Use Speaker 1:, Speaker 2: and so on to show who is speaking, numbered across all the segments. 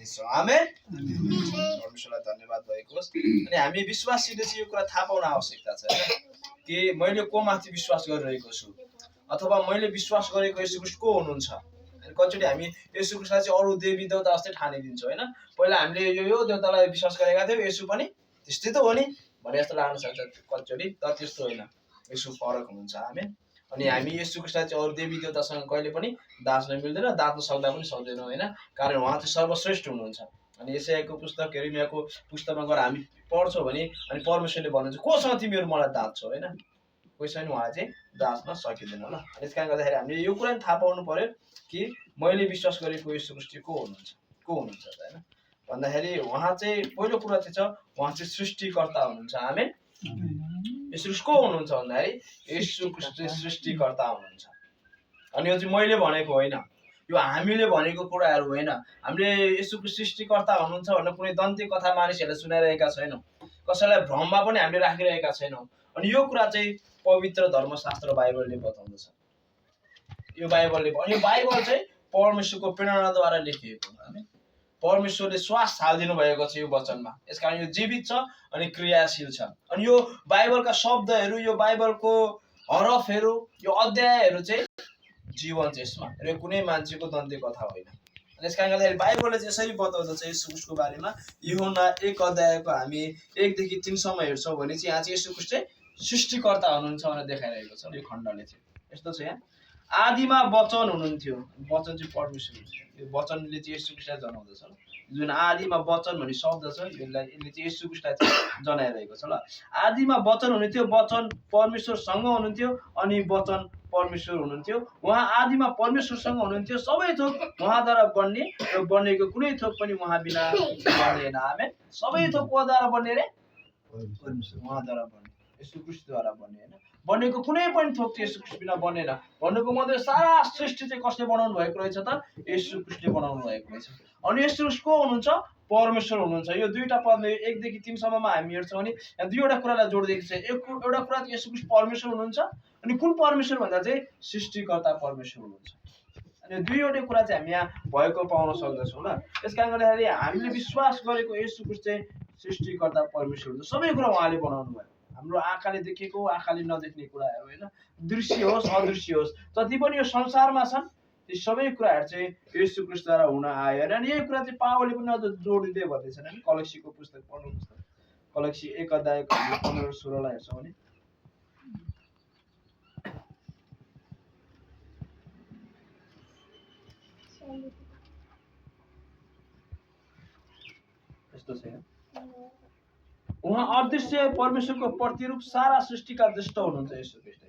Speaker 1: छौँ। आमेन। परमेश्वरलाई धन्यवाद भएको होस्। अनि हामी विश्वासीले चाहिँ यो कुरा थाहा पाउन आवश्यकता छ कि मैले को माथि विश्वास गरिरहेको छु अथवा मैले विश्वास गरेको येशू ख्रीष्ट को हुनुहुन्छ। अनि कतिचोटि हामी येशू ख्रीष्टलाई चाहिँ अरू देवी देवता जस्तै ठानिदिन्छौँ होइन। पहिला हामीले यो देवतालाई विश्वास गरेका थियौँ, येशू पनि त्यस्तै त हो नि भने जस्तो लाग्न सक्छ कतिचोटि, तर त्यस्तो होइन। येशू फरक हुनुहुन्छ। आमेन। अनि हामी येशू ख्रीष्टलाई चाहिँ अरू देवी देवतासँग कहिले पनि दाच्न मिल्दैन, दाच्न सक्दा पनि सक्दैनौँ होइन, कारण उहाँ चाहिँ सर्वश्रेष्ठ हुनुहुन्छ। अनि यशायाको पुस्तक यिर्मयाको पुस्तकमा गएर हामी पढ्छौँ भने अनि परमेश्वरले भन्नुहुन्छ कोसँग तिमीहरू मलाई दाच्छौ होइन, कोहीसँग उहाँ चाहिँ दाच्न सकिँदैन ल। यस कारणले गर्दाखेरि हामीले यो कुरा थाहा पाउनु पर्यो कि मैले विश्वास गरेको येशू ख्रीष्ट को हुनुहुन्छ होइन भन्दाखेरि उहाँ चाहिँ पहिलो कुरा चाहिँ छ उहाँ चाहिँ सृष्टिकर्ता हुनुहुन्छ। आमेन। येशू ख्रीष्ट को हुनुहुन्छ भन्दाखेरि येशू ख्रीष्ट चाहिँ सृष्टिकर्ता हुनुहुन्छ। अनि यो चाहिँ मैले भनेको होइन, यो हामीले भनेको कुराहरू होइन। हामीले येशू ख्रीष्ट सृष्टिकर्ता हुनुहुन्छ भनेर कुनै दन्ते कथा मानिसहरूलाई सुनाइरहेका छैनौँ, कसैलाई भ्रममा पनि हामीले राखिरहेका छैनौँ। अनि यो कुरा चाहिँ पवित्र धर्मशास्त्र बाइबलले बताउँदछ। यो बाइबल चाहिँ परमेश्वरको प्रेरणाद्वारा लेखिएको हो। परमेश्वरले श्वास हालिदिनु भएको छ यो वचनमा, यसकारण यो जीवित छ अनि क्रियाशील छ। अनि यो बाइबलका शब्दहरू, यो बाइबलको हरफहरू, यो अध्यायहरू चाहिँ जीवन छ यसमा, र कुनै मान्छेको दन्ते कथा होइन। यस कारणले गर्दाखेरि बाइबलले चाहिँ यसरी बताउँदछ येशू ख्रीष्टको बारेमा। यूहन्ना 1 अध्यायको हामी 1 देखि 3 सम्म हेर्छौँ भने चाहिँ यहाँ चाहिँ येशू ख्रीष्ट चाहिँ सृष्टिकर्ता हुनुहुन्छ भनेर देखाइरहेको छ यो खण्डले चाहिँ। यस्तो छ यहाँ, आदिमा वचन हुनुहुन्थ्यो, वचन चाहिँ परमेश्वर हुनुहुन्छ। यो वचनले चाहिँ येशू ख्रीष्टलाई जनाउँदछ ल। जुन आदिमा वचन भन्ने शब्द छ यसले चाहिँ येशू ख्रीष्टलाई चाहिँ जनाइरहेको छ ल। आदिमा वचन हुनुहुन्थ्यो, वचन परमेश्वरसँग हुनुहुन्थ्यो अनि वचन परमेश्वर हुनुहुन्थ्यो। उहाँ आदिमा परमेश्वरसँग हुनुहुन्थ्यो। सबै थोक उहाँद्वारा बन्ने र बनेको कुनै थोक पनि उहाँ बिना बन्दैन। आमेन। सबै थोक कोद्वारा बन्ने रे उहाँद्वारा बन्ने, येशू ख्रीष्टद्वारा बन्ने होइन। बनेको कुनै पनि थोक चाहिँ येशू ख्रीष्ट बिना बनेन। भन्नुको मतलब सारा सृष्टि चाहिँ कसले बनाउनु भएको रहेछ त? येशू ख्रीष्टले बनाउनु भएको रहेछ। अनि येशू ख्रीष्ट को हुनुहुन्छ? परमेश्वर हुनुहुन्छ। यो दुईटा पदले 1 देखि 3 सम्ममा हामी हेर्छौँ भने यहाँ दुईवटा कुरालाई जोडिदिएको छ। एउटा कुरा चाहिँ येशू ख्रीष्ट परमेश्वर हुनुहुन्छ। अनि कुन परमेश्वर भन्दा चाहिँ सृष्टिकर्ता परमेश्वर हुनुहुन्छ। अनि दुईवटै कुरा चाहिँ हामी यहाँ भएको पाउन सक्दछौँ ल। त्यस कारणले गर्दाखेरि हामीले विश्वास गरेको येशू ख्रीष्ट चाहिँ सृष्टिकर्ता परमेश्वर हुन्छ। सबै कुरा उहाँले बनाउनु भयो। हाम्रो आँखाले देखेको, आँखाले नदेख्ने कुराहरू होइन, दृश्य होस् अदृश्य होस्, जति पनि यो संसारमा छन् ती सबै कुराहरू चाहिँ येशू ख्रीष्टद्वारा हुन आयो। अनि यही कुरा चाहिँ पावलले पनि अझ जोडिँदै भन्दैछन् होइन। कलक्सीको पुस्तक पढ्नुपर्छ, कलक्सी 1 अध्यायको 15-16लाई हेर्छौँ भने यस्तो छ। उहाँ अदृश्य परमेश्वरको प्रतिरूप, सारा सृष्टिका दृष्टा हुनुहुन्छ येशू ख्रीष्ट।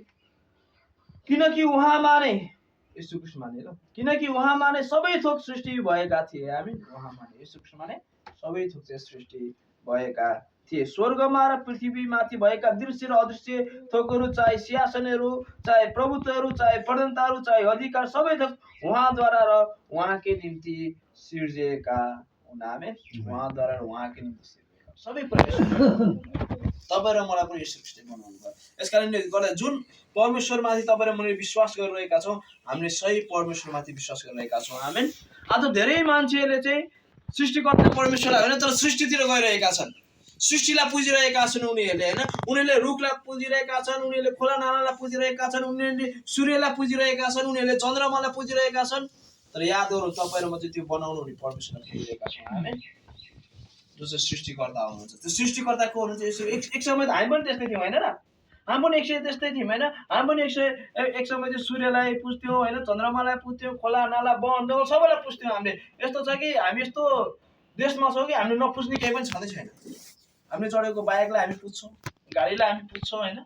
Speaker 1: किनकि उहाँमा नै येशू ख्रीष्टमा नै ल, किनकि उहाँमा नै सबै थोक सृष्टि भएका थिए। हामी उहाँमा नै येशू ख्रीष्टमा नै सबै थोक चाहिँ सृष्टि भएका थिए। स्वर्गमा र पृथ्वीमाथि भएका दृश्य र अदृश्य थोकहरू, चाहे सिंहासनहरू, चाहे प्रभुत्वहरू, चाहे प्रधानताहरू, चाहे अधिकार, सबै थोक उहाँद्वारा र उहाँकै निम्ति सिर्जिएका हुन्। आमेन। उहाँद्वारा र उहाँकै निम्ति सिर्जिएका सबै कुरा तपाईँ र मलाई पनि येशू ख्रीष्टले बनाउनु भयो। यस कारणले गर्दा जुन परमेश्वरमाथि तपाईँ र मैले विश्वास गरिरहेका छौँ, हामीले सही परमेश्वरमाथि विश्वास गरिरहेका छौँ। आमेन। आज धेरै मान्छेहरूले चाहिँ सृष्टिकर्ता परमेश्वरलाई होइन तर सृष्टितिर गइरहेका छन्। सृष्टिलाई पुजिरहेका छन् उनीहरूले होइन। उनीहरूले रुखलाई पुजिरहेका छन्, उनीहरूले खोला नालालाई पुजिरहेका छन्, उनीहरूले सूर्यलाई पुजिरहेका छन्, उनीहरूले चन्द्रमालाई पुजिरहेका छन्। तर याद गर्नु तपाईँ र म चाहिँ त्यो बनाउनु हुने परमेश्वरलाई पुजिरहेका छौँ। आमेन। जो चाहिँ सृष्टिकर्ता हुनुहुन्छ, त्यो सृष्टिकर्ता को हुनुहुन्छ? एक समय त हामी पनि त्यस्तै थियौँ होइन र? हामी पनि एक त्यस्तै थियौँ होइन। हामी पनि एक समय चाहिँ सूर्यलाई पुज्थ्यौँ होइन, चन्द्रमालाई पुज्थ्यौँ, खोला नाला वन जङ्गल सबैलाई पुज्थ्यौँ हामीले। यस्तो छ कि हामी यस्तो देशमा छौँ कि हामीले नपुज्ने केही पनि छँदै छैन। हामीले चढेको बाइकलाई हामी पुज्छौँ, गाडीलाई हामी पुज्छौँ होइन,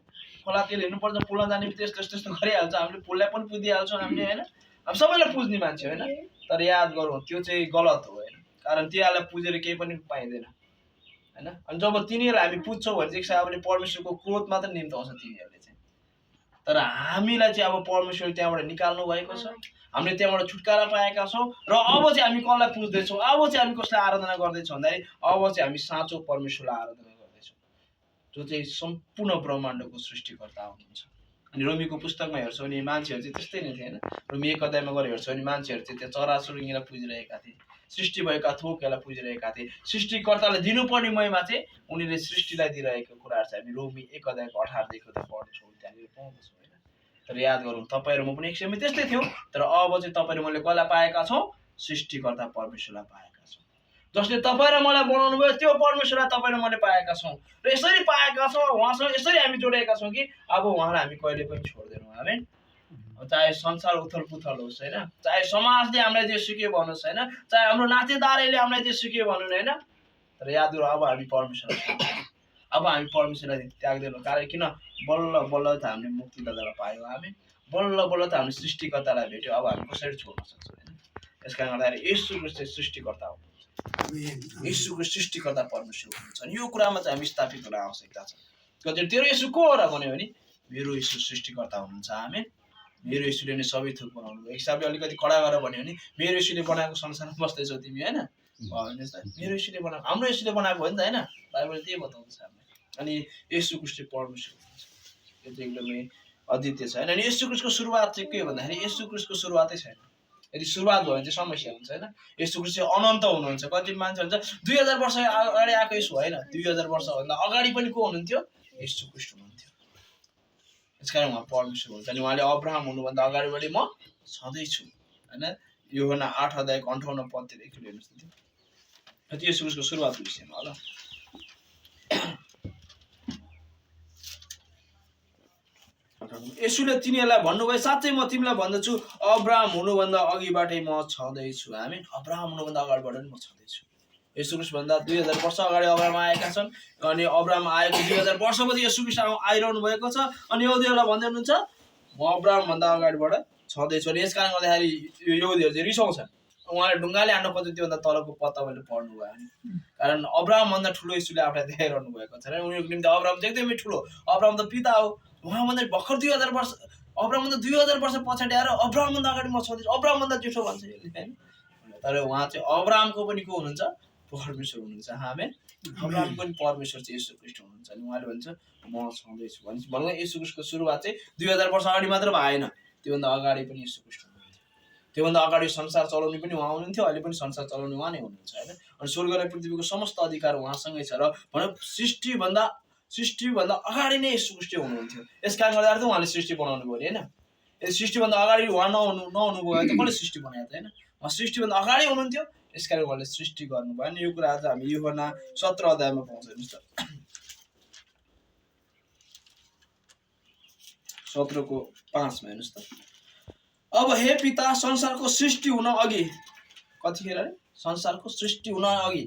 Speaker 1: खोलातिर हिँड्नुपर्छ पुलमा जाने बित्तिकै त्यस्तो गरिहाल्छ हामीले, पुललाई पनि पुगिहाल्छौँ हामीले होइन। हामी सबैलाई पुज्ने मान्छे होइन। तर याद गरौँ त्यो चाहिँ गलत हो होइन, कारण तिनीहरूलाई पुजेर केही पनि पाइँदैन होइन। अनि जब तिनीहरूलाई हामी पुज्छौँ भने चाहिँ अब परमेश्वरको क्रोध मात्र निम्ताउँछ तिनीहरूले चाहिँ। तर हामीलाई चाहिँ अब परमेश्वरले त्यहाँबाट निकाल्नु भएको छ, हामीले त्यहाँबाट छुटकारा पाएका छौँ। र अब चाहिँ हामी कसलाई पुज्दैछौँ, अब चाहिँ हामी कसलाई आराधना गर्दैछौँ भन्दाखेरि अब चाहिँ हामी साँचो परमेश्वरलाई आराधना गर्दैछौँ, जो चाहिँ सम्पूर्ण ब्रह्माण्डको सृष्टिकर्ता हुनुहुन्छ। अनि रोमीको पुस्तकमा हेर्छौँ भने मान्छेहरू चाहिँ त्यस्तै नै थिए होइन। रोमी 1 अध्यायमा गएर हेर्छौँ भने मान्छेहरू चाहिँ त्यो चराचुरुङ्गीलाई पुजिरहेका थिए, सृष्टि भएका थोकहरूलाई पुजिरहेका थिए। सृष्टिकर्ताले दिनुपर्ने महिमा चाहिँ उनीहरूले सृष्टिलाई दिइरहेको कुराहरू चाहिँ हामी रोमी 1:18 पढ्छौँ, त्यहाँनिर पाउँदछौँ होइन। तर याद गरौँ तपाईँ र म पनि एक समय त्यस्तै थियौँ, तर अब चाहिँ तपाईँ र मैले कसलाई पाएका छौँ? सृष्टिकर्ता परमेश्वरलाई पाएका छौँ। जसले तपाईँ र मलाई बनाउनु भयो त्यो परमेश्वरलाई तपाईँ र मैले पाएका छौँ र यसरी पाएका छौँ, उहाँसँग यसरी हामी जोडिएका छौँ कि अब उहाँलाई हामी कहिले पनि छोड्दैनौँ। आमेन। चाहे संसार उथल पुथल होस् होइन, चाहे समाजले हामीलाई जे सिक्यो भन्नुहोस् होइन, चाहे हाम्रो नातेदारले हामीलाई जे सिक्यो भन्नु होइन, तर याद गरौँ अब हामी परमेश्वरलाई अब हामी परमेश्वरलाई त्याग्दैनौँ। कारण किन? बल्ल बल्ल त हामीले मुक्तिदातालाई पायौँ। आमेन। बल्ल बल्ल त हामीले सृष्टिकर्तालाई भेट्यौँ। अब हामी कसरी छोड्न सक्छौँ होइन? त्यस कारणले गर्दाखेरि येशू ख्रीष्ट चाहिँ सृष्टिकर्ता हो। येशूको सृष्टिकर्ता परमेश्वर हुनुहुन्छ। यो कुरामा चाहिँ हामी स्थापित हुन आवश्यकता छ। कति तेरो येशू को हो र भन्यो भने मेरो येशू सृष्टिकर्ता हुनुहुन्छ। आमेन। मेरो येशूले नै सबै थोक बनाउनु भयो। हिसाबले अलिकति कडा गरेर भन्यो भने मेरो येशूले बनाएको संसारमा बस्दैछौ तिमी होइन? मेरो येशूले बनाएको, हाम्रो येशूले बनाएको हो नि त होइन? बाइबलले त्यही बताउँछ हामीलाई। अनि येशू ख्रीष्ट परमेश्वर हुनुहुन्छ। यो चाहिँ एकदमै अद्वितीय छ होइन। अनि येशू ख्रीष्टको सुरुवात चाहिँ के भन्दाखेरि येशू ख्रीष्टको सुरुवातै छैन। यदि सुरुवात भयो भने चाहिँ समस्या हुन्छ होइन। येशू ख्रीष्ट चाहिँ अनन्त हुनुहुन्छ। कति मान्छे भन्छ 2000 वर्ष अगाडि आएको येशू होइन, 2000 वर्षभन्दा अगाडि पनि को हुनुहुन्थ्यो? येशू ख्रीष्ट हुनुहुन्थ्यो। त्यसकारण उहाँ परमेश्वर हुनुहुन्छ। अनि उहाँले अब्राहम हुनुभन्दा अगाडिबाट म छँदैछु होइन। यूहन्ना 8:58 एकचोटि हेर्नुहोस् न। त्यो येशू ख्रीष्टको सुरुवातको विषयमा होला। येशूले तिनीहरूलाई भन्नुभयो साँच्चै म तिमीलाई भन्दछु अब्राहम हुनुभन्दा अघिबाटै म छँदैछु। आमेन। अब्राहम हुनुभन्दा अगाडिबाट पनि म छँदैछु। येशू ख्रीष्ट भन्दा 2000 वर्ष अगाडि अब्राहम आएका छन्। अनि अब्राहम आएको 2000 वर्षपछि येशू ख्रीष्ट आइरहनु भएको छ। अनि यहुदीहरूलाई भन्दै हुनुहुन्छ म अब्राहम भन्दा अगाडिबाट छँदैछु। अनि यस कारण गर्दाखेरि यहुदीहरू चाहिँ रिसाउँछन्। उहाँले ढुङ्गाले हान्नु खोज्यो त्योभन्दा तलको पत्ता मैले पढ्नु भयो भने। कारण अब्राहम भन्दा ठुलो येशूले आफूलाई देखाइरहनु भएको छ। उनीहरूको निम्ति अब्राहम चाहिँ एकदमै ठुलो। अब्राहम त पिता हो। उहाँभन्दा भर्खर 2000 वर्ष, अब्राहमभन्दा 2000 वर्ष पछाडि आएर अब्राहमभन्दा अगाडि म छँदैछु, अब्राहमभन्दा जेठो भन्छ होइन। तर उहाँ चाहिँ अब्राहमको पनि को हुनुहुन्छ? परमेश्वर हुनुहुन्छ। आमेन। अब्राहम पनि परमेश्वर चाहिँ येशू ख्रीष्ट हुनुहुन्छ। अनि उहाँले भन्छ म छँदैछु भनेपछि भन्नु येशू ख्रीष्टको सुरुवात चाहिँ 2000 वर्ष अगाडि मात्र भएन, त्योभन्दा अगाडि पनि येशू ख्रीष्ट हुनुहुन्थ्यो। त्योभन्दा अगाडि संसार चलाउने पनि उहाँ हुनुहुन्थ्यो, अहिले पनि संसार चलाउने उहाँ नै हुनुहुन्छ होइन। अनि स्वर्ग र पृथ्वीको समस्त अधिकार उहाँसँगै छ। र भनौँ सृष्टिभन्दा अगाडि नै येशू ख्रीष्ट हुनुहुन्थ्यो। यस कारण गर्दा त उहाँले सृष्टि बनाउनु भयो होइन। यदि सृष्टिभन्दा अगाडि उहाँ नहुनुभयो भने त कसले सृष्टि बनायो त होइन? उहाँ सृष्टिभन्दा अगाडि हुनुहुन्थ्यो, यस कारण उहाँले सृष्टि गर्नुभयो। अनि यो कुरा आज हामी यूहन्ना 17 पाउँछ। हेर्नुहोस् त 17:5 हेर्नुहोस् त। अब हे पिता संसारको सृष्टि हुन अघि, कतिखेर अरे? संसारको सृष्टि हुन अघि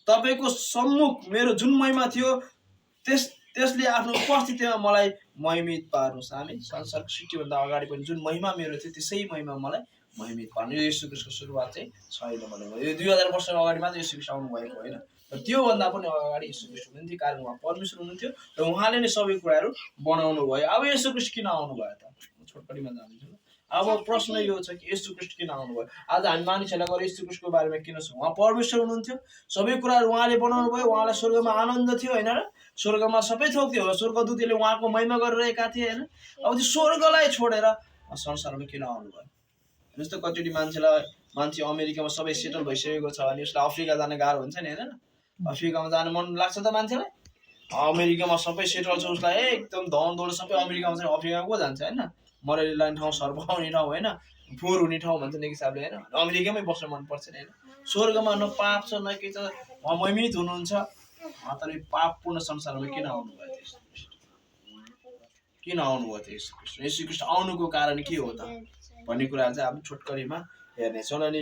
Speaker 1: तपाईँको सम्मुख मेरो जुन महिमा थियो त्यसले आफ्नो उपस्थितिमा मलाई महिमित पार्नुहोस्। आमेन। संसारको सृष्टिभन्दा अगाडि पनि जुन महिमा मेरो थियो त्यसै महिमा मलाई महिमित पार्नु। यो येशू ख्रीष्टको सुरुवात चाहिँ छैन भनेको। यो 2000 वर्ष अगाडि मात्र येशू ख्रीष्ट आउनु भएको होइन, तर त्योभन्दा पनि अगाडि येशू ख्रीष्ट हुनुहुन्थ्यो। कारण उहाँ परमेश्वर हुनुहुन्थ्यो र उहाँले नै सबै कुराहरू बनाउनु भयो। अब येशू ख्रीष्ट किन आउनु भयो त? छोटकरीमा जान्छु। अब प्रश्न यो छ कि येशू ख्रीष्ट किन आउनु भयो? आज हामी मानिसहरूलाई गएर येशू ख्रीष्टको बारेमा किन छ? उहाँ परमेश्वर हुनुहुन्थ्यो, सबै कुराहरू उहाँले बनाउनु भयो, उहाँलाई स्वर्गमा आनन्द थियो होइन र? स्वर्गमा सबै थोक थियो, स्वर्गदूतले उहाँको महिमा गरिरहेका थिए होइन। अब त्यो स्वर्गलाई छोडेर संसारमा किन आउनु भयो? हेर्नुहोस् त कतिवटा मान्छे अमेरिकामा सबै सेटल भइसकेको छ अनि उसलाई अफ्रिका जान गाह्रो हुन्छ नि होइन? अफ्रिकामा जान मन लाग्छ त मान्छेलाई? अमेरिकामा सबै सेटल छ उसलाई एकदम धन दौड सबै अमेरिकामा छ, अफ्रिकामा को जान्छ होइन? मरेली लाने ठाउँ, सर्प आउने ठाउँ होइन, फोहोर हुने ठाउँ भन्छ एक हिसाबले होइन। अमेरिकामै बस्न मनपर्छ नि होइन। स्वर्गमा न पाप छ न के छ, उहाँ महिमित हुनुहुन्छ। तर पापपूर्ण संसारमा किन आउनुभयो त? किन आउनुभयो त येशू ख्रीष्ट? येशू ख्रीष्ट आउनुको कारण के हो त भन्ने कुराहरू चाहिँ हामी छोटकरीमा हेर्नेछौँ। अनि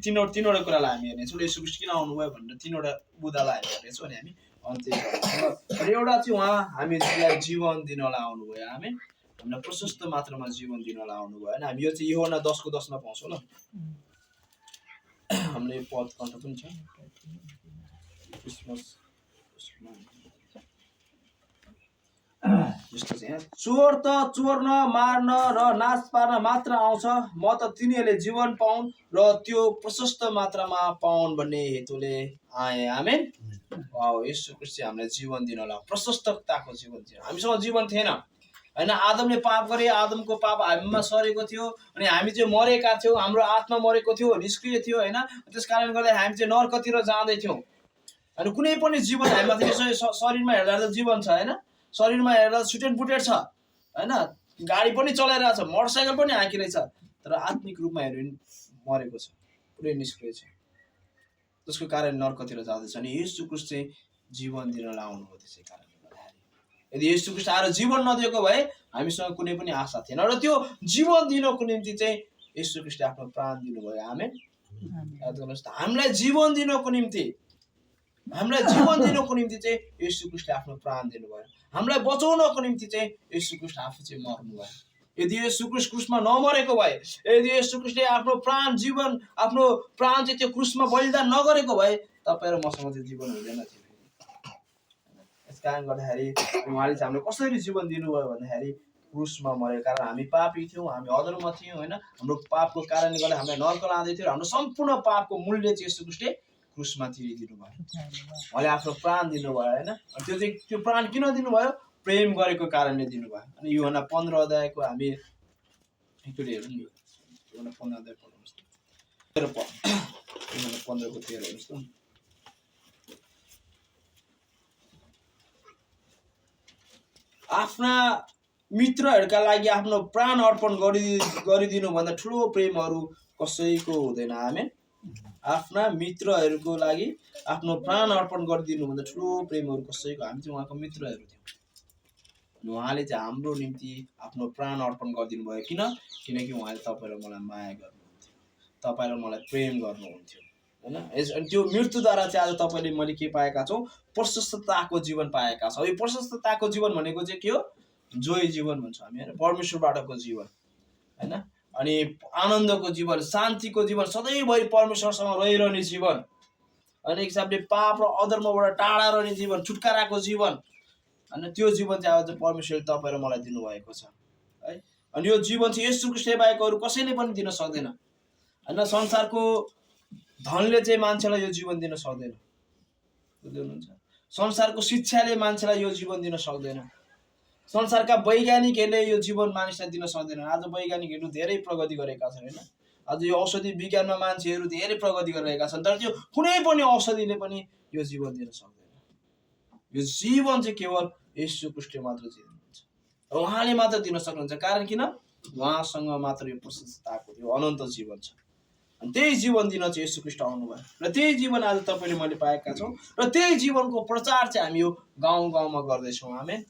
Speaker 1: तीनवटा कुरालाई हामी हेर्नेछौँ। येशू ख्रीष्ट किन आउनुभयो भनेर तीनवटा बुदालाई हामी हेर्नेछौँ। अनि हामी अन्त्य गर्नेछौँ। र एउटा चाहिँ उहाँ हामीलाई जीवन दिनलाई आउनुभयो। हामी हामीलाई प्रशस्त मात्रामा जीवन दिनलाई आउनुभयो होइन। हामी यो चाहिँ यूहन्ना 10:10 पाउँछौँ ल। हामीले पद कन्ठ पनि छ क्रिसमस जस्तो चाहिँ चोर त चोर्न मार्न र नाश पार्न मात्र आउँछ, म त तिनीहरूले जीवन पाउन् र त्यो प्रशस्त मात्रामा पाउन् भन्ने हेतुले आए। आमेन। येशू ख्रीष्ट हामीलाई जीवन दिनलाई, प्रशस्तताको जीवन थियो। हामीसँग जीवन थिएन, हैन आदमले पाप गरे आदमको पाप हामीमा सरेको थियो अनि हामी चाहिँ मरेका थियौं हाम्रो आत्मा मरेको थियो निष्क्रिय थियो हैन त्यसकारणले गर्दा हामी चाहिँ नरकतिर जाँदै थियौं अनि कुनै पनि जीवन हामीमाथि शरीरमा हेर्दा त जीवन छ हैन शरीरमा हेर्दा सुटेड बुटेड छ हैन गाडी पनि चलाइरहेछ मोटरसाइकल पनि हाँकिरहेछ तर आत्मिक रूपमा हेर्यो भने मरेको छ पुरै निष्क्रिय छ त्यसको कारण नरकतिर जाँदैछ अनि येशू ख्रीष्ट चाहिँ जीवन दिन आउनु हो त्यसै कारणले गर्दाखेरि यदि येशू ख्रीष्ट आएर जीवन नदिएको भए हामीसँग कुनै पनि आशा थिएन र त्यो जीवन दिनको निम्ति चाहिँ येशू ख्रीष्टले आफ्नो प्राण दिनुभयो आमेन याद गर्नुहोस् त हामीलाई जीवन दिनको निम्ति चाहिँ येशू ख्रीष्टले आफ्नो प्राण दिनुभयो हामीलाई बचाउनको निम्ति चाहिँ येशू ख्रीष्ट आफू चाहिँ मर्नुभयो यदि येशू ख्रीष्ट क्रुसमा नमरेको भए यदि येशू ख्रीष्टले आफ्नो प्राण चाहिँ त्यो क्रुसमा बलिदान नगरेको भए तपाईँ र मसँग चाहिँ जीवन हुँदैन थियो यस कारण गर्दाखेरि उहाँले चाहिँ हामीलाई कसरी जीवन दिनुभयो भन्दाखेरि क्रुसमा मरेको कारण हामी पापी थियौँ हामी अधर्म थियौँ हैन हाम्रो पापको कारणले गर्दा हामीलाई नर्क लाँदै थियो हाम्रो सम्पूर्ण पापको मूल्य चाहिँ येशू ख्रीष्टले क्रुसमा तिरिदिनु भयो उहाँले आफ्नो प्राण दिनुभयो हैन त्यो प्राण किन दिनुभयो प्रेम गरेको कारणले दिनुभयो अनि यूहन्ना 15 अध्यायको हामी एकचोटि हेरौँ नि यूहन्ना 15 अध्याय पढ्नुहोस् त यूहन्ना 15 को 13 हेर्नुहोस् त आफ्ना मित्रहरूका लागि आफ्नो प्राण अर्पण गरिदिनु भन्दा ठुलो प्रेमहरू कसैको हुँदैन आमेन आफ्ना मित्रहरूको लागि आफ्नो प्राण अर्पण गरिदिनु भन्दा ठुलो प्रेमहरू कसैको हामी चाहिँ उहाँको मित्रहरू थियौँ उहाँले चाहिँ हाम्रो निम्ति आफ्नो प्राण अर्पण गरिदिनु भयो किनकि उहाँले तपाईलाई मलाई माया गर्नुहुन्थ्यो तपाईलाई मलाई प्रेम गर्नुहुन्थ्यो हैन अनि त्यो मृत्युद्वारा चाहिँ आज तपाईले मैले के पाएका छौं प्रशस्तताको जीवन पाएका छौं यो प्रशस्तताको जीवन भनेको चाहिँ के हो जोय जीवन भन्छ हामी हैन परमेश्वरबाटको जीवन हैन अनि आनन्दको जीवन शान्तिको जीवन सधैँभरि परमेश्वरसँग रहिरहने जीवन अनि एक हिसाबले पाप र अधर्मबाट टाढा रहने जीवन छुटकाराको जीवन अनि त्यो जीवन चाहिँ आज परमेश्वरले तपाईँ र मलाई दिनुभएको छ है अनि यो जीवन चाहिँ येशू ख्रीष्टले बाहेक अरू कसैले पनि दिन सक्दैन हैन संसारको धनले चाहिँ मान्छेलाई यो जीवन दिन सक्दैन बुझ्दै हुनुहुन्छ संसारको शिक्षाले मान्छेलाई यो जीवन दिन सक्दैन संसारका वैज्ञानिकहरूले यो जीवन मानिसलाई दिन सक्दैन आज वैज्ञानिकहरू धेरै प्रगति गरेका छन् हैन आज यो औषधि विज्ञानमा मान्छेहरू धेरै प्रगति गरिरहेका छन् तर त्यो कुनै पनि औषधिले पनि यो जीवन दिन सक्दैन यो जीवन चाहिँ केवल येशू ख्रीष्टले मात्र दिनुहुन्छ उहाँले मात्र दिन सक्नुहुन्छ कारण किन उहाँसँग मात्र यो प्रशस्तताको यो अनन्त जीवन छ अनि त्यही जीवन दिन चाहिँ येशू ख्रीष्ट आउनुभयो र त्यही जीवन आज तपाईले मैले पाएका छौं र त्यही जीवनको प्रचार चाहिँ हामी यो गाउँमा गर्दैछौँ आमेन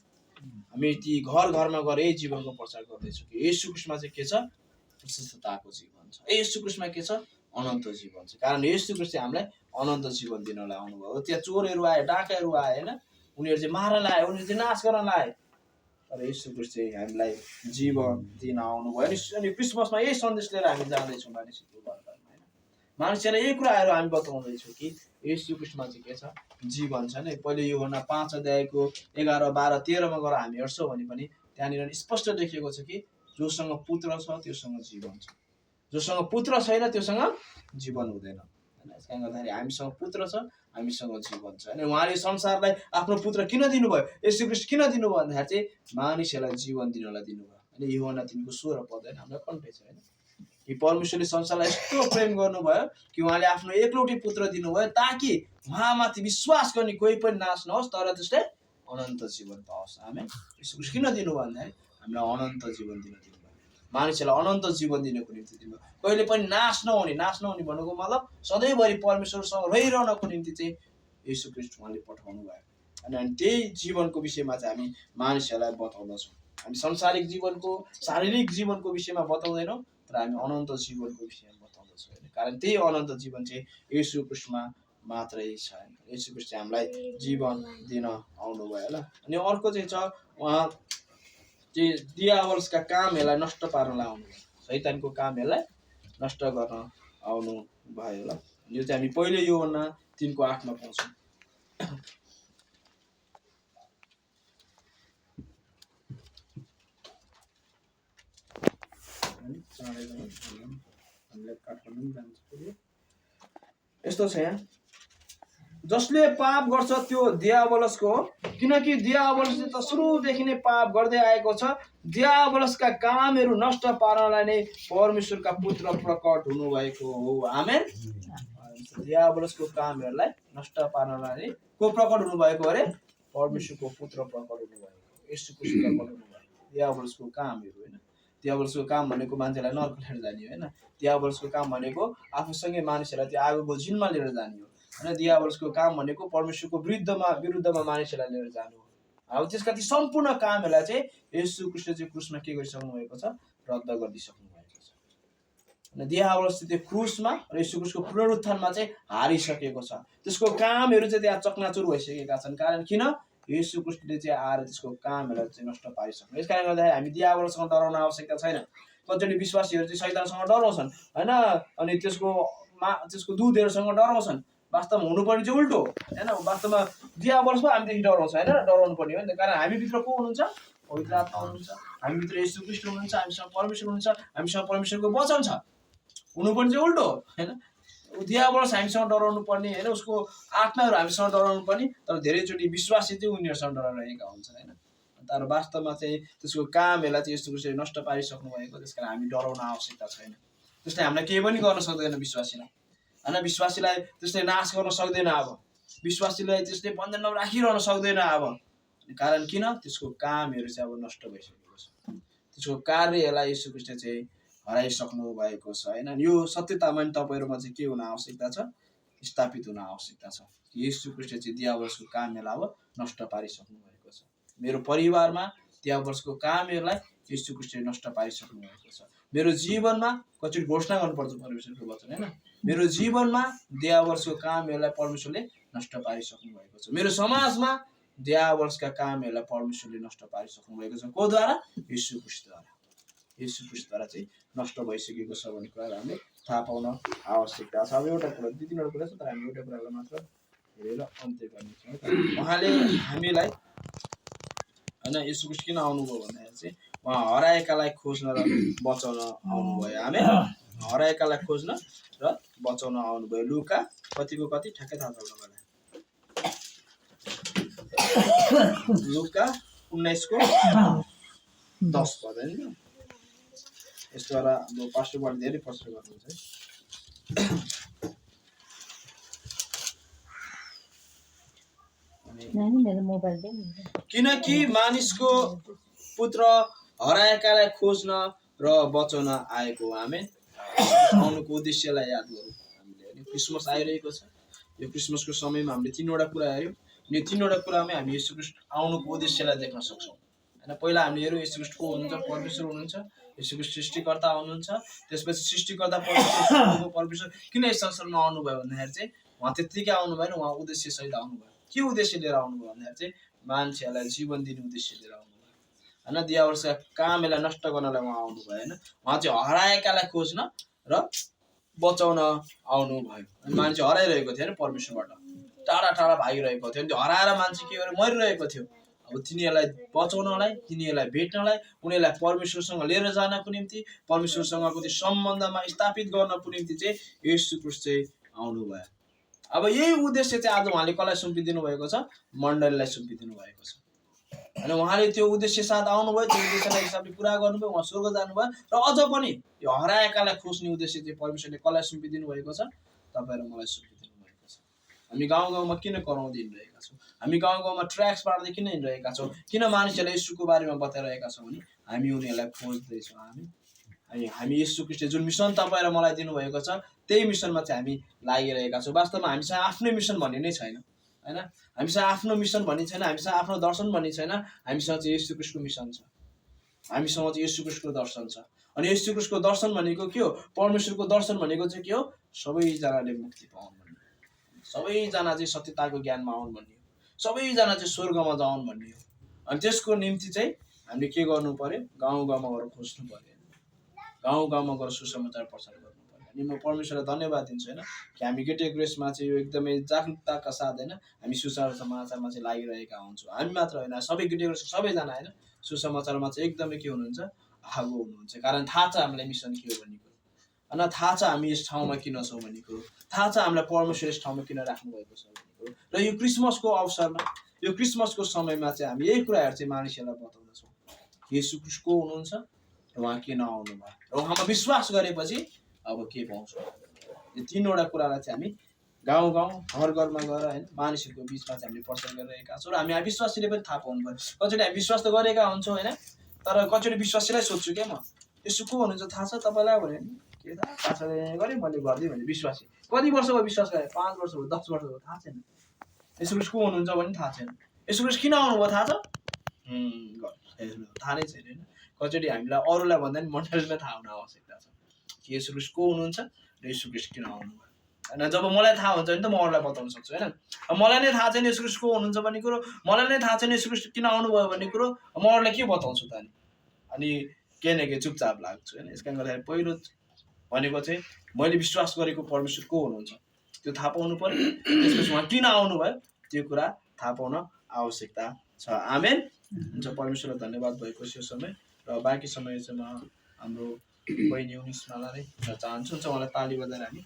Speaker 1: हामी ती घरमा गएर यही जीवनको प्रचार गर्दैछौँ कि येशू ख्रीष्टमा चाहिँ के छ प्रशस्तताको जीवन छ येशू ख्रीष्टमा के छ अनन्त जीवन छ कारण येशू ख्रीष्ट चाहिँ हामीलाई अनन्त जीवन दिनलाई आउनुभयो त्यहाँ चोरहरू आए डाकाहरू आए हैन उनीहरू चाहिँ मार्न आए उनीहरू चाहिँ नाश गर्न आए तर येशू ख्रीष्ट चाहिँ हामीलाई जीवन दिन आउनुभयो अनि क्रिसमसमा यही सन्देश लिएर हामी जाँदैछौँ मानिसहरूको घरमा हैन मानिसहरूलाई यही कुराहरू हामी बताउँदैछौँ कि येशू ख्रीष्टमा चाहिँ के छ जीवन छ नि पहिले यूहन्ना 5 अध्यायको 11 12 13 मा गएर हामी हेर्छौँ भने पनि त्यहाँनिर स्पष्ट लेखिएको छ कि जोसँग पुत्र छ त्योसँग जीवन छ जोसँग पुत्र छैन त्योसँग जीवन हुँदैन हैन यसकारण गर्दाखेरि हामीसँग पुत्र छ हामीसँग जीवन छ अनि उहाँले संसारलाई आफ्नो पुत्र किन दिनुभयो येशू ख्रीष्ट किन दिनुभयो भन्दाखेरि चाहिँ मानिसहरूलाई जीवन दिनलाई दिनुभयो अनि यूहन्ना 3 को 16 पद हैन हामीलाई कन्टे छ हैन कि परमेश्वरले संसारलाई यस्तो प्रेम गर्नुभयो कि उहाँले आफ्नो एकलौटी पुत्र दिनुभयो ताकि उहाँमाथि विश्वास गर्ने कोही पनि नाश नहोस् तर त्यसले अनन्त जीवन पाओस् आमेन येशू ख्रीष्ट किन दिनुभयो भन्दाखेरि हामीलाई अनन्त जीवन दिनुभयो मानिसहरूलाई अनन्त जीवन दिनको निम्ति दिनुभयो कहिले पनि नाश नहुने भनेको मतलब सधैँभरि परमेश्वरसँग रहिरहनको निम्ति चाहिँ येशू ख्रीष्ट उहाँले पठाउनु भयो अनि त्यही जीवनको विषयमा चाहिँ हामी मानिसहरूलाई बताउँदछौँ हामी सांसारिक जीवनको शारीरिक जीवनको विषयमा बताउँदैनौँ तर हामी अनन्त जीवनको विषयमा बताउँदछौँ कारण त्यही अनन्त जीवन चाहिँ येशू ख्रीष्टमा मात्रै छ येशू ख्रीष्ट हामीलाई जीवन दिन आउनुभयो ल अनि अर्को चाहिँ छ उहाँ चाहिँ दियावल्सका कामहरूलाई नष्ट पार्नलाई आउनुभयो शैतानको कामहरूलाई नष्ट गर्न आउनु भयो ल यो चाहिँ हामी पहिले यूहन्ना 3 को 8 मा पाउँछौँ यस्तो छ यहाँ जसले पाप गर्छ त्यो दियावल्सको किनकि दियावलसले त सुरुदेखि नै पाप गर्दै आएको छ। दियावलसका कामहरू नष्ट पार्नलाई नै परमेश्वरका पुत्र प्रकट हुनुभएको हो। आमेन। दियावलसको कामहरूलाई नष्ट पार्नलाई नै को प्रकट हुनुभएको अरे? परमेश्वरको पुत्र प्रकट हुनुभएको, येशू ख्रीष्ट प्रकट हुनुभएको। दियावलसको कामहरू होइन, दियावलसको काम भनेको मान्छेलाई नर्क लिएर जाने होइन। दियावलसको काम भनेको आफूसँगै मानिसहरूलाई त्यो आगोको झिलमा लिएर जाने हो होइन। दियावलसको काम भनेको परमेश्वरको विरुद्धमा मानिसहरूलाई लिएर जानु हो। अब त्यसका ती सम्पूर्ण कामहरूलाई चाहिँ येशू ख्रीष्टले चाहिँ क्रुसमा के गरिसक्नु भएको छ? रद्द गरिदिइसक्नु भएको छ। अनि दियावलस त्यो क्रुसमा र येशू ख्रीष्टको पुनरुत्थानमा चाहिँ हारिसकेको छ। त्यसको कामहरू चाहिँ त्यहाँ चकनाचुर भइसकेका छन्। कारण किन? येशू ख्रीष्टले चाहिँ आएर त्यसको कामहरूलाई चाहिँ नष्ट पारिसक्नु। यस कारणले गर्दाखेरि हामी दियावलसँग डराउन आवश्यकता छैन। कतिचोटि विश्वासीहरू चाहिँ शैतानसँग डराउँछन् होइन, अनि त्यसको दूतहरूसँग डराउँछन्। वास्तवमा हुनुपर्ने चाहिँ उल्टो होइन। वास्तवमा दियावलस पो हामीदेखि डराउँछ होइन, डराउनु पर्ने हो नि त। कारण हामीभित्र को हुनुहुन्छ? पवित्र आत्मा हुनुहुन्छ, हामीभित्र येशू ख्रीष्ट हुनुहुन्छ, हामीसँग परमेश्वर हुनुहुन्छ, हामीसँग परमेश्वरको वचन छ। हुनुपर्ने चाहिँ उल्टो होइन। दियावलस हामीसँग डराउनु पर्ने होइन, उसको आत्माहरू हामीसँग डराउनु पर्ने। तर धेरैचोटि विश्वासी चाहिँ उनीहरूसँग डराइरहेका हुन्छन् होइन। तर वास्तवमा चाहिँ त्यसको कामहरूलाई चाहिँ यस्तो कुरो नष्ट पारिसक्नु भएको, त्यस कारण हामी डराउन आवश्यकता छैन। त्यसले हामीलाई केही पनि गर्न सक्दैन विश्वासीलाई होइन। विश्वासीलाई त्यसले नाश गर्न सक्दैन। अब विश्वासीलाई त्यसले बन्धनमा राखिरहन सक्दैन अब। कारण किन? त्यसको कामहरू चाहिँ अब नष्ट भइसकेको छ। त्यसको कार्यलाई येशू ख्रीष्टले चाहिँ हराइसक्नु भएको छ होइन। यो सत्यतामा नि तपाईँहरूमा चाहिँ के हुन आवश्यकता छ? स्थापित हुन आवश्यकता छ। येशू ख्रीष्टले चाहिँ दियावलसको कामहरूलाई अब नष्ट पारिसक्नु भएको छ। मेरो परिवारमा दियावलसको कामहरूलाई येशू ख्रीष्टले नष्ट पारिसक्नु भएको छ। मेरो जीवनमा कति घोषणा गर्नुपर्छ परमेश्वरको वचन होइन। मेरो जीवनमा दियावलसको कामहरूलाई परमेश्वरले नष्ट पारिसक्नु भएको छ। मेरो समाजमा दियावलसका कामहरूलाई परमेश्वरले नष्ट पारिसक्नु भएको छ। कोद्वारा? येशू ख्रीष्टद्वारा। येशू ख्रीष्टद्वारा चाहिँ नष्ट भइसकेको छ भन्ने कुरा हामीले थाहा पाउन आवश्यकता छ। अब एउटा कुरा, 2-3 कुरा छ, तर हामी एउटा कुरालाई मात्र हेरेर अन्त्य गर्नेछौँ। उहाँले हामीलाई होइन, येशू ख्रीष्ट किन आउनुभयो भन्दाखेरि चाहिँ उहाँ हराएकालाई खोज्न र बचाउन आउनुभयो। आमेन। हराएकालाई खोज्न र बचाउन आउनुभयो। लुका कतिको कति ठ्याक्कै थाहा छ तपाईँलाई? लुका 19:10 पर्दैन। यसद्वारा हाम्रो पास्टरबाट धेरै प्रश्न गर्नुहुन्छ है। किनकि मानिसको पुत्र हराएकालाई खोज्न र बचाउन आएको। आमेन। आउनुको उद्देश्यलाई याद गरौँ हामीले। क्रिसमस आइरहेको छ। यो क्रिसमसको समयमा हामीले 3वटा कुरा हेऱ्यौँ। यो 3वटा कुरामै हामी येशू ख्रीष्ट आउनुको उद्देश्यलाई देख्न सक्छौँ होइन। पहिला हामीले हेऱ्यौँ येशू ख्रीष्ट को हुनुहुन्छ? परमेश्वर हुनुहुन्छ। येशू ख्रीष्ट सृष्टिकर्ता हुनुहुन्छ। त्यसपछि सृष्टिकर्ता परमेश्वर किन यस संसारमा आउनुभयो भन्दाखेरि चाहिँ उहाँ त्यत्तिकै आउनु भएन, उहाँ उद्देश्यसहित आउनुभयो। के उद्देश्य लिएर आउनुभयो भन्दाखेरि चाहिँ मान्छेहरूलाई जीवन दिने उद्देश्य लिएर आउनुभयो होइन। दियावलसका कामहरूलाई नष्ट गर्नलाई उहाँ आउनुभयो होइन। उहाँ चाहिँ हराएकालाई खोज्न र बचाउन आउनुभयो। मान्छे हराइरहेको थियो होइन, परमेश्वरबाट टाढा टाढा भागिरहेको थियो। त्यो हराएर मान्छे के गरेर मरिरहेको थियो। अब तिनीहरूलाई बचाउनलाई, तिनीहरूलाई भेट्नलाई, उनीहरूलाई परमेश्वरसँग लिएर जानको निम्ति, परमेश्वरसँगको त्यो सम्बन्धमा स्थापित गर्नको निम्ति चाहिँ येशू ख्रीष्ट चाहिँ आउनुभयो। अब यही उद्देश्य चाहिँ आज उहाँले कसलाई सुम्पिदिनु भएको छ? मण्डलीलाई सुम्पिदिनु भएको छ होइन। उहाँले त्यो उद्देश्य साथ आउनुभयो, त्यो उद्देश्यलाई हिसाबले पुरा गर्नुभयो, उहाँ स्वर्ग जानुभयो। र अझ पनि यो हराएकालाई खोज्ने उद्देश्य चाहिँ परमेश्वरले कसलाई सुम्पिदिनु भएको छ? तपाईँ र मलाई सुम्पिदिनु भएको छ। हामी गाउँ गाउँमा किन कराउँदै हिँडिरहेका छौँ? हामी गाउँ गाउँमा ट्र्याक्स पार्दै किन हिँडिरहेका छौँ? किन मानिसहरूलाई येशूको बारेमा बताइरहेका छौँ भने हामी उनीहरूलाई खोज्दैछौँ। हामी येशू ख्रीष्टले जुन मिसन तपाईँ र मलाई दिनुभएको छ त्यही मिसनमा चाहिँ हामी लागिरहेका छौँ। वास्तवमा हामीसँग आफ्नै मिसन भन्ने नै छैन होइन। हामीसँग आफ्नो मिसन भन्ने छैन, हामीसँग आफ्नो दर्शन भन्ने छैन। हामीसँग चाहिँ येशू ख्रीष्टको मिसन छ। हामीसँग चाहिँ येशू ख्रीष्टको दर्शन छ। अनि येशू ख्रीष्टको दर्शन भनेको के हो? परमेश्वरको दर्शन भनेको चाहिँ के हो? सबैजनाले मुक्ति पाउन् भन्ने, सबैजना चाहिँ सत्यताको ज्ञानमा आउन् भन्ने हो, सबैजना चाहिँ स्वर्गमा जाउन् भन्ने हो। अनि त्यसको निम्ति चाहिँ हामीले के गर्नु पर्यो? गाउँ गाउँमा गएर खोज्नु पर्यो, गाउँ गाउँमा गएर सुसमाचार प्रचार गर्नु पर्यो। अनि म परमेश्वरलाई धन्यवाद दिन्छु होइन कि हामी गेटे ग्रेसमा चाहिँ यो एकदमै जागरुकताका साथ होइन हामी सुसमाचारमा चाहिँ लागिरहेका हुन्छौँ। हामी मात्र होइन, सबै गेटे ग्रेस सबैजना होइन सुसमाचारमा चाहिँ एकदमै के हुनुहुन्छ? आगो हुनुहुन्छ। कारण थाहा छ हामीलाई मिसन के हो भन्ने कुरो होइन। थाहा छ हामी यस ठाउँमा किन छौँ भन्ने कुरो, थाहा छ हामीलाई परमेश्वर यस ठाउँमा किन राख्नु भएको छ भन्ने कुरो। र यो क्रिसमसको अवसरमा यो क्रिसमसको समयमा चाहिँ हामी यही कुराहरू चाहिँ मानिसहरूलाई बताउँदछौँ। येशू ख्रीष्ट को हुनुहुन्छ र उहाँ किन आउनु भयो र उहाँमा विश्वास गरेपछि अब के पाउँछौँ। यो तीनवटा कुरालाई चाहिँ हामी गाउँ गाउँ घर घरमा गएर होइन मानिसहरूको बिचमा चाहिँ हामीले प्रचार गरिरहेका छौँ र हामी विश्वासीले पनि थाहा पाउनु पर्यो। कतिचोटि हामी विश्वास त गरेका हुन्छौँ होइन, तर कतिचोटि विश्वासीलाई सोध्छु क्या म, यसो को हुनुहुन्छ थाहा छ तपाईँलाई भने नि के थाहा, पास्टरले गरेँ मैले गरिदिएँ भने विश्वासी। कति वर्ष भयो विश्वास गरेँ? 5 वर्ष भयो, 10 वर्ष भयो, थाहा छैन। यसो ख्रीष्ट को हुनुहुन्छ भने थाहा छैन। यसो ख्रीष्ट किन आउनुभयो थाहा छ? थाहा नै छैन होइन। कतिचोटि हामीलाई अरूलाई भन्दा पनि मण्डलीमा थाहा हुन आवश्यकता छ कि यसो ख्रीष्ट को हुनुहुन्छ र यसो ख्रीष्ट किन आउनुभयो होइन। जब मलाई थाहा हुन्छ भने त म अरूलाई बताउन सक्छु होइन। मलाई नै थाहा छैन यसो ख्रीष्ट को हुनुहुन्छ भन्ने कुरो, मलाई नै थाहा छैन यसो ख्रीष्ट किन आउनुभयो भन्ने कुरो, म अरूलाई के बताउँछु त अनि केही न केही चुपचाप लाग्छु होइन। यस कारणले गर्दाखेरि पहिलो भनेको चाहिँ मैले विश्वास गरेको परमेश्वर को हुनुहुन्छ त्यो थाहा पाउनु पर्यो। त्यसपछि उहाँ किन आउनुभयो त्यो कुरा थाहा पाउन आवश्यकता छ। आमेन। हुन्छ, परमेश्वरलाई धन्यवाद भएको यो समय र बाँकी समय चाहिँ म हाम्रो बहिनी युनिसमालाई नै चाहन्छु। हुन्छ, उहाँलाई ताली बजाएर हामी